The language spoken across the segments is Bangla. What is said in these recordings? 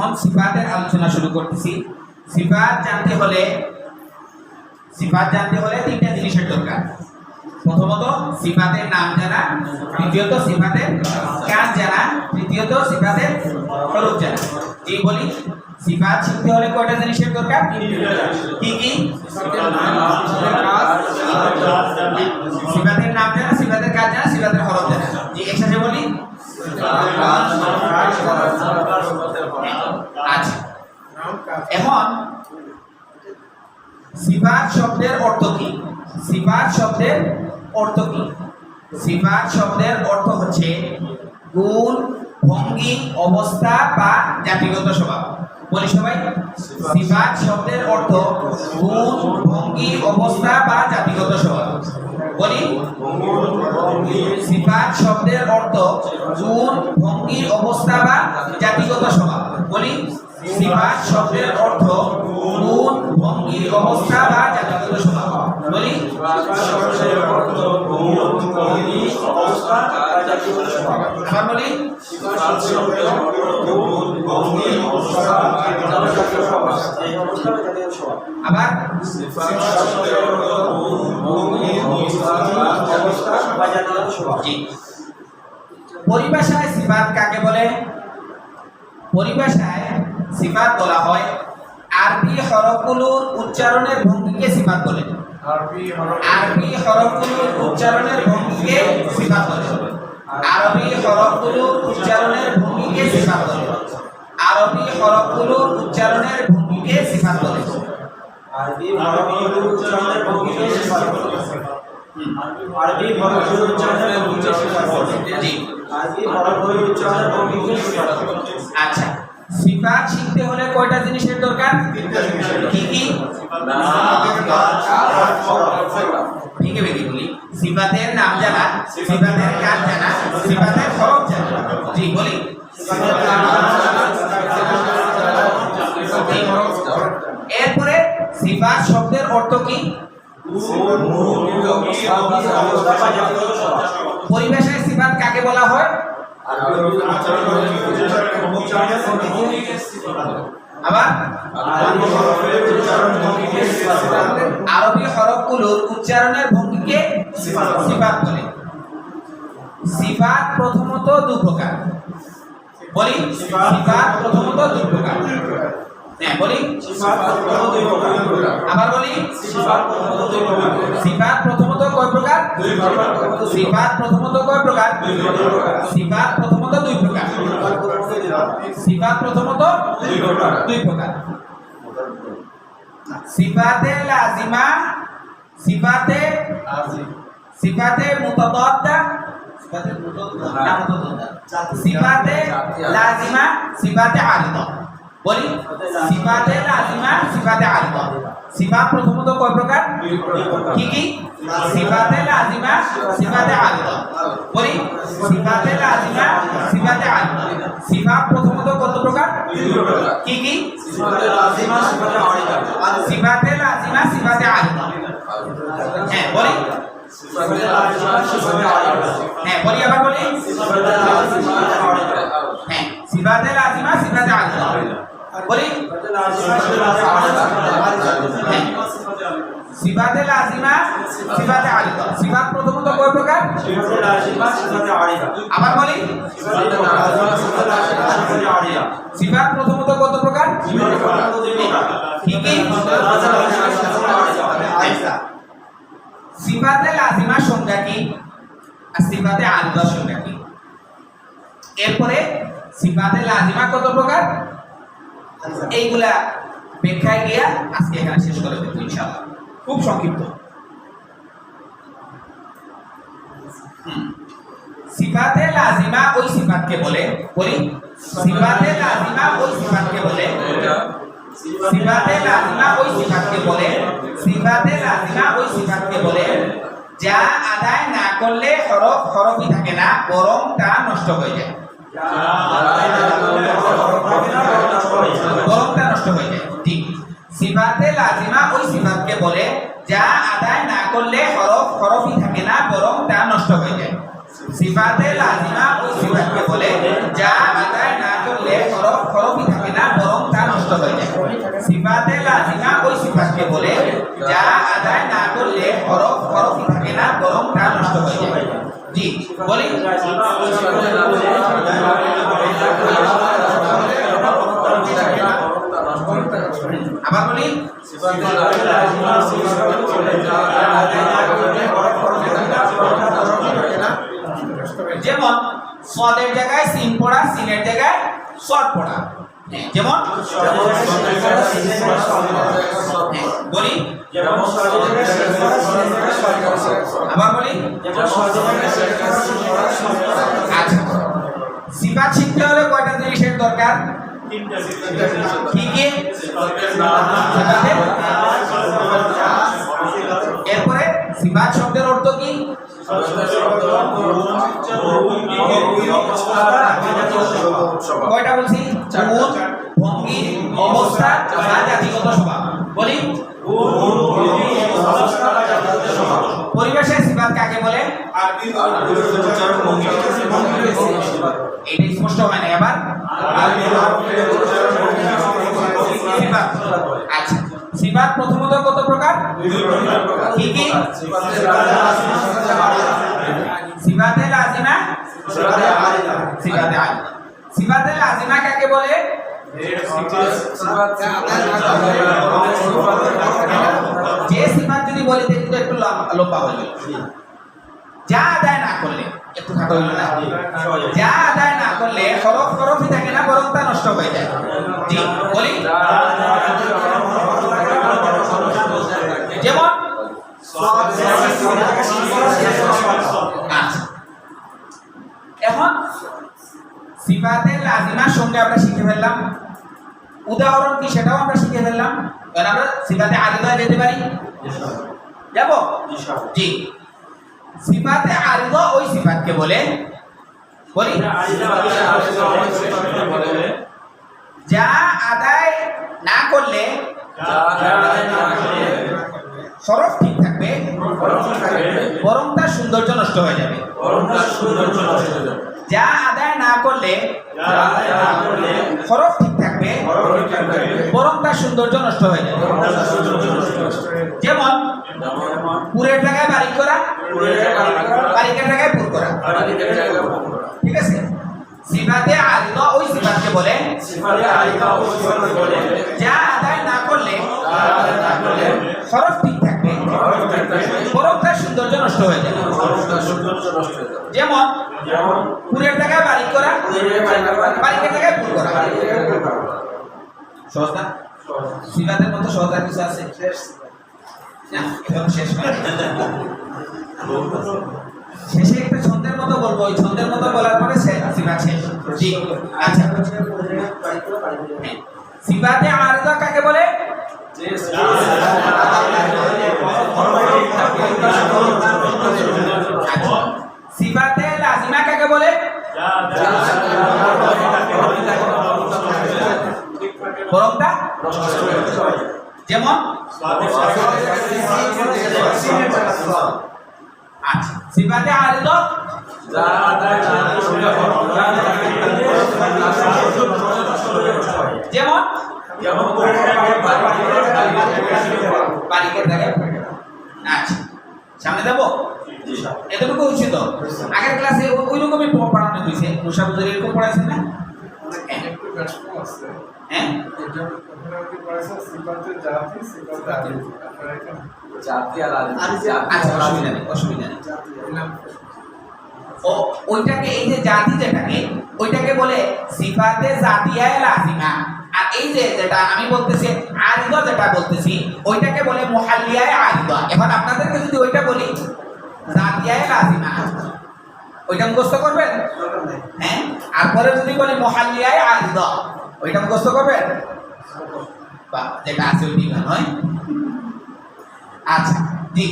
এখন সিফাতের আলোচনা শুরু করতেছি। সিফাত জানতে হলে তিনটা জিনিসের দরকার। প্রথমত সিফাতের নাম জানা, দ্বিতীয়ত সিফাতের কাজ জানা, তৃতীয়ত সিফাতের হরফ জানা। এই বলি সিফাত শিখতে হলে কয়টা জিনিসের দরকার? কি কি? সিফাতের নাম জানা, সিফাতের কাজ জানা, সিফাতের হরফ জানা। জি, একসাথে বলি। আচ্ছা, এখন সিফাত শব্দের অর্থ কি? সিফাত শব্দের অর্থ কি? সিফাত শব্দের অর্থ হচ্ছে গুণ, ভঙ্গি, অবস্থা বা জাতিগত স্বভাব। বলি সবাই, সিফাত শব্দের অর্থ গুণ, ভঙ্গি, অবস্থা বা জাতিগত স্বভাব। বলি, সিফাত শব্দের অর্থ গুণ, ভঙ্গি, অবস্থা বা জাতিগত স্বভাব। বলি, সিফাত শব্দের অর্থ গুণ, ভঙ্গি, অবস্থা বা জাতিগত স্বভাব। বলি, আবার বলি, আবার পরিভাষায় সিফাত কাকে বলে? পরিভাষায় সিফাত বলা হয় আরবি হরফগুলোর উচ্চারণের ভঙ্গিকে সিফাত বলে। আরবি হরফগুলোর উচ্চারণের ভঙ্গিকে সিফাত বলে। আরবি হরফগুলোর উচ্চারণের ভঙ্গিকে সিফাত বলে। আরবি হরফগুলোর উচ্চারণের ভঙ্গিকে সিফাত বলে। আরবি হরফগুলোর উচ্চারণের ভঙ্গিকে সিফাত বলে। আরবি হরফগুলোর উচ্চারণের ভঙ্গিকে সিফাত বলে। জি, আরবি হরফগুলোর উচ্চারণের ভঙ্গিকে সিফাত বলে। আচ্ছা, সিফাত শিখতে হলে কয়টা জিনিসের দরকার? কি কি? ভেঙে ভেঙে বলি। সিফাতের নাম জানা, সিফাতের কাজ জানা, সিফাতের হরফ জানা। জি, বলি। এরপরে সিফাত শব্দের অর্থ কি? পরিভাষায় সিফাত কাকে বলা হয়? আবার আরবি হরফগুলোর উচ্চারণের ভঙ্গিকে সিফাত বলে। সিফাত প্রথমত দু প্রকার। বলি, সিফাত প্রথমত দু প্রকার। হ্যাঁ, বলি, আবার বলি, সিফাত প্রথমত কয় প্রকার? সিফাত প্রথমত কয় প্রকার? সিফাত প্রথমত দুই প্রকার। সিফাত প্রথমত দুই প্রকার। সিফাতে লাজিমা, সিফাতে মুতাদাদ্দা, সিফাতে লাজিমা, সিফাতে আরিদা। বলি, সিফাতে লাজিমা, সিফাতে আরিদা। সিফাত প্রথমত কয় প্রকার? কি কি? সিফাতে লাজিমা, সিফাতে আরিদা। বলি, সিফাতে লাজিমা, সিফাতে আরিদা। সিফাত প্রথমত কত প্রকার? কি কি? সিফাতে লাজিমা, সিফাতে আরিদা। হ্যাঁ, বলি, হ্যাঁ বলি, আবার বলি। হ্যাঁ, সিফাতে লাজিমা, সিফাতে আরিদা। বলি, সিফাতে লাজিমা, সিফাতে আরিদা। সিফাত প্রথমত কয় প্রকার? আবার বলি, সিফাত প্রথমত কত প্রকার? কি কি? সিফাতে লাজিমা সংজ্ঞা কি আর সিফাতে আরিদা সংজ্ঞা কি? এরপরে সিফাতে লাজিমা কত প্রকার এইগুলা ব্যাখ্যায় গিয়া আজকে এখানে শেষ করে দেব ইনশাআল্লাহ, খুব সংক্ষিপ্ত। সিফাতে লাজিমা ওই সিফাতকে বলে। বলি, সিফাতে লাজিমা ওই সিফাতকে বলে। সিফাতে লাজিমা ওই সিফাতকে বলে। সিফাতে লাজিমা ওই সিফাতকে বলে যা আদায় না করলে হরফই থাকে না, বরং তা নষ্ট হয়ে যায়। বরং তা নষ্ট হয়ে যায়। ঠিক, সিফাতে লাজিমা ওই সিফাতকে বলে যা আদায় না করলে হরফই থাকে না, বরং তা নষ্ট হয়ে যায়। সিফাতে লাজিমা ওই সিফাতকে বলে যা আদায় না করলে হরফই থাকে না বরং তা নষ্ট হয়ে যায় সিফাতে লাজিমা ওই সিফাতকে বলে যা আদায় না করলে হরফই থাকে না বরং তা নষ্ট হয়ে যায় জি বলি আবার বলি যেমন সদের জায়গায় সিন পড়া সিনের জায়গায় সদ পড়া যেমন বলি আবার বলি আচ্ছা সিফাত শিখতে হলে কয়টা জিনিসের দরকার কি কি এরপরে সিফাত শব্দের অর্থ কি কয়টা বলছি গুণ ভঙ্গি অবস্থা বা জাতিগত স্বভাব বলি পরিবেশের সিফাত কাকে বলে এটা স্পষ্ট হয় না এবার সিফাত আচ্ছা সিফাত প্রথমত কত প্রকার কি কি সিফাতে লাজিমা সিফাতে আলিমা সিফাতে লাজিমা কাকে বলে যে সিফাত যদি বলি কিন্তু একটু লম্বা হয়ে গেল যা আদায় না করলে একটু খাটো হইল না যা আদায় না করলে হরফই থাকে না বরং তা নষ্ট হয়ে যায় জি বলি যেমন আচ্ছা এখন সিফাতে লাজিমার সঙ্গে আমরা শিখে ফেললাম উদাহরণ কি সেটাও আমরা শিখে ফেললাম কারণ আমরা সিফাতে আরিদা যেতে পারি যাব জি সিফাতে আরিদা ওই সিফাতকে বলে বলি যা আদায় না করলে হরফ ঠিক থাকবে বরং তার সৌন্দর্য নষ্ট হয়ে যাবে যা আদায় না করলে হরফ ঠিক থাকবে বরং তার সৌন্দর্য নষ্ট হয়ে যাবে যেমন পুরের জায়গায় বারিক করা বারিকের জায়গায় পুর করা ঠিক আছে সিফাতে আরিদা ওই সিফাতকে বলে যা আদায় না করলে হরফ ঠিক থাকবে বরং তার সৌন্দর্য নষ্ট হয়ে যাবে যেমন পুরের জায়গায় বারিক করা বারিকের জায়গায় পুর করা সহজ না সিফাতের মতো সহজ আর কিছু আছে না একদম শেষ শেষে একটা ছন্দের মতো বলবো ওই ছন্দের মতো বলার পরে সিফাত শেষ জি আচ্ছা সিফাতে আরিদা কাকে বলে সিফাতে লাজিমা কাকে বলে বরংটা যেমন আচ্ছা সিফাতে আরিদা যেমন বারিকের জায়গায় আচ্ছা সামনে যাবো এতটুকু হচ্ছে তো আগের ক্লাসে ওই রকমই পড়ানো হয়েছে মুসাফির এরকম পড়াইছেন না হ্যাঁ অসুবিধা নেই ও ওইটাকে এই যে জাতি যেটাকে ওইটাকে বলে সিফাতে জাতিয়ায়ে লাজিমা আর এই যে যেটা আমি বলতেছি আরিদা যেটা বলতেছি ওইটাকে বলে মুহাল্লিয়ায়ে আরিদা এখন আপনাদেরকে যদি ওইটা বলি জাতিয়ায়ে লাজিমা ওইটা মুখস্থ করবেন হ্যাঁ আর পরে যদি বলি মুহাল্লিয়ায়ে আরিদা ওইটা মুখস্থ করবেন বা যেটা আছে ওই দিন নয় আচ্ছা জি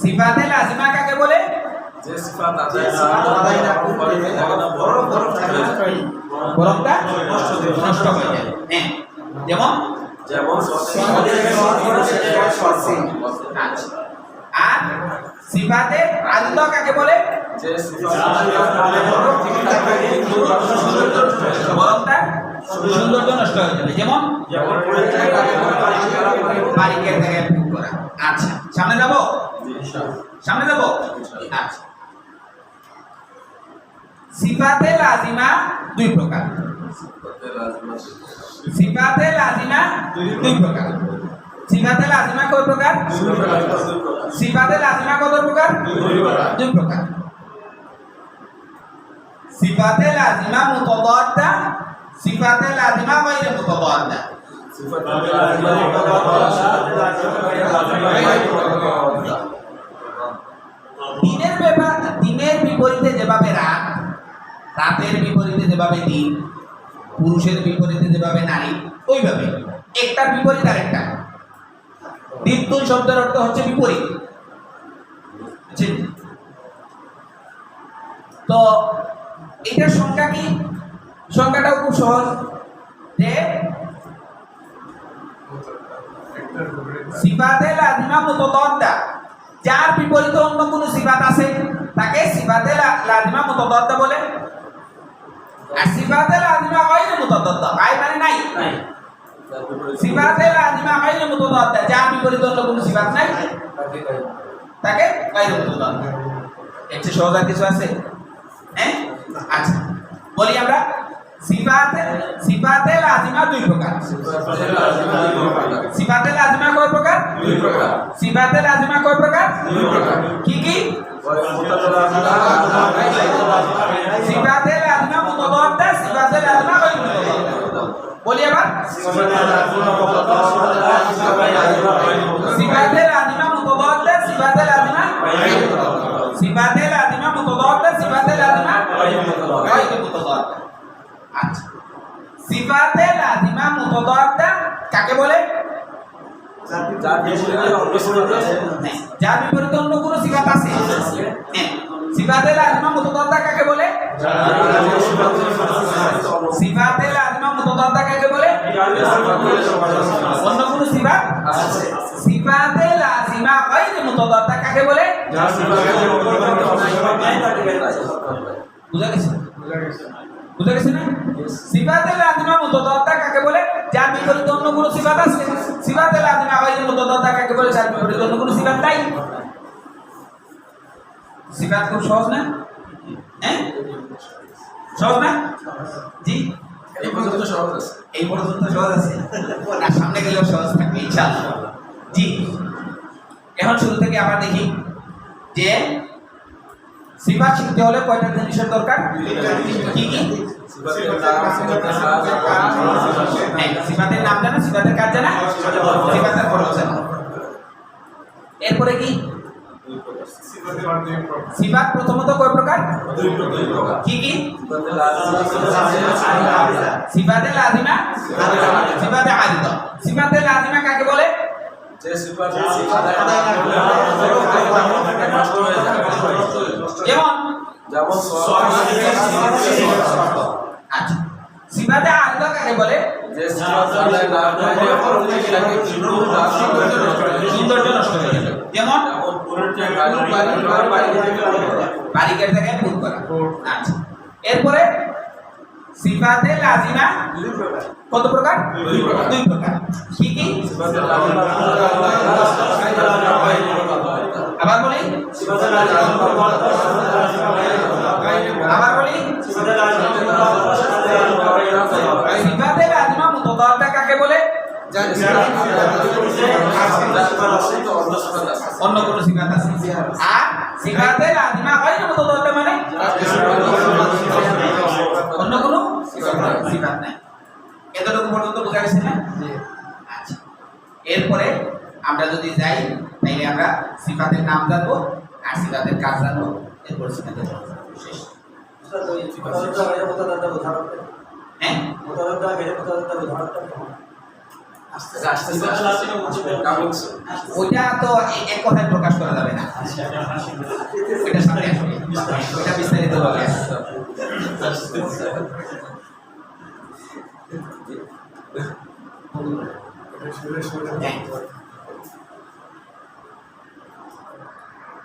সিফাতে লাজিমা কাকে বলে যে সিফাত আদায় না করে বরংটা নষ্ট হয়ে যায় হ্যাঁ যেমন আর সিফাতে আরিদা কাকে বলে? যে বরং তার সৌন্দর্য নষ্ট হয়ে যাবে। যেমন বারিকের জায়গায় ফুক করা। আচ্ছা, সামনে যাব, সামনে যাব। আচ্ছা, সিফাতে লাজিমা দুই প্রকার। সিফাতে লাজিমা দুই প্রকার। সিফাতে লাজিমা কয় প্রকার? সিফাতে লাজিমা কত প্রকার? দুই প্রকার। সিফাতে লাজিমা মুতাদাদ্দা, সিফাতে লাজিমা গায়রে মুতাদাদ্দা। দিনের ব্যাপার, দিনের বিপরীতে যেভাবে রাত, রাতের বিপরীতে যেভাবে দিন, পুরুষের বিপরীতে যেভাবে নারী, ওইভাবে একটার বিপরীত আরেকটা। দ্বিত্বন শব্দের অর্থ হচ্ছে বিপরীত। বুঝছেন? তো এটার সংখ্যা কি? সংখ্যাটাও খুব সহজ, যে সিফাতে লাজিমা মুতাদাদ্দা, যার বিপরীতে অন্য কোনো সিফাত আছে তাকে সিফাতে লাজিমা মুতাদাদ্দা বলে। আর সিফাতে লাজিমা গায়রে মুতাদাদ্দা, গায়র মানে নাই, সিফাতে লাজিমা গায়রে মুতাদাদ্দা, যার বিপরীতে অন্য কোনো সিফাত নাই তাকে গায়রে মুতাদাদ্দা। এর চেয়ে সহজ আর কিছু আছে? হ্যাঁ, আচ্ছা বলি আমরা। সিফাতে লাজিমা দুই প্রকার। সিফাতে লাজিমা কয় প্রকার? দুই প্রকার। সিফাতে লাজিমা কয় প্রকার? দুই প্রকার। কি কি? সিফাতে লাজিমা মুতাদাদ্দা, সিফাতে লাজিমা গায়রে মুতাদাদ্দা। বলি আবার। সিফাতে লাজিমা মুতাদাদ্দা, সিফাতে লাজিমা সিফাতে লাজিমা মুতাদাদ্দা, সিফাতে লাজিমা গায়রে মুতাদাদ্দা। আচ্ছা, সিফাতে লাজিমা মুতাদাদ্দা কাকে বলে? যার বিপরীতে অন্য কোনো সিফাত আছে। হ্যাঁ, সিফাতে লাজিমা মুতাদাদ্দা কাকে বলে? সিফাতে লাজিমা মুতাদাদ্দা কাকে বলে? অন্য কোনো সিফাত আছে। সিফাতে লাজিমা গায়রে মুতাদাদ্দা কাকে বলে? বুঝা গেছে? বুঝা গেছে না? সিফাতে লাজিমা মুতাদাদ্দা কাকে বলে? যার বিপরীতে অন্য কোনো সিফাত আছে। সিফাতে লাজিমা গায়রে মুতাদাদ্দা কাকে বলে? যার বিপরীতে অন্য কোনো সিফাত নাই। সিফাত খুব সহজ না? হ্যাঁ, সহজ না? জি, এই পর্যন্ত সহজ আছে। এই পর্যন্ত সহজ আছে, না সামনে গেলেও সহজ থাকবে ইনশাআল্লাহ। জি, এখন শুরু থেকে আমরা দেখি যে সিফাত শিখতে হলে কয়টা জিনিসের দরকার? কি কি? সিফাতের নাম জানা, সিফাতের কাজ জানা, সিফাতের ফরজ জানা। এরপরে কি? সিফাত প্রথমত কয় প্রকার? কি কি? সিফাতে লাজিমা, সিফাতে আরিদা। সিফাতে লাজিমা কাকে বলে? যেমন আচ্ছা, সিফাতে আরিদা কাকে বলে? সৌন্দর্য নষ্ট হয়ে যাবে। যেমন বারিকের জায়গায় ফুক করা। আচ্ছা, এরপরে সিফাতে লাজিমা কত প্রকার? দুই প্রকার। কি কি? আবার বলি, আবার বলি। সিফাতে লাজিমা মুতাদাদ্দা কাকে বলে? অন্য কোন সিফাত আছে। আর সিফাতে লাজিমা গায়রে মুতাদাদ্দা মানে অন্য কোন সিফাত নাই। এতটুকু পর্যন্ত বোঝা গেছে না? আচ্ছা, এরপরে আমরা যদি যাই তাইলে আমরা সিফাতের নাম জানবো আর সিফাতের কাজ জানবো। এরপর সিফাতের শেষ। হ্যাঁ, ওইটা তো এক কথায় প্রকাশ করা যাবে না, ওইটা সামনে আসবে, ওইটা বিস্তারিত হবে। হ্যাঁ।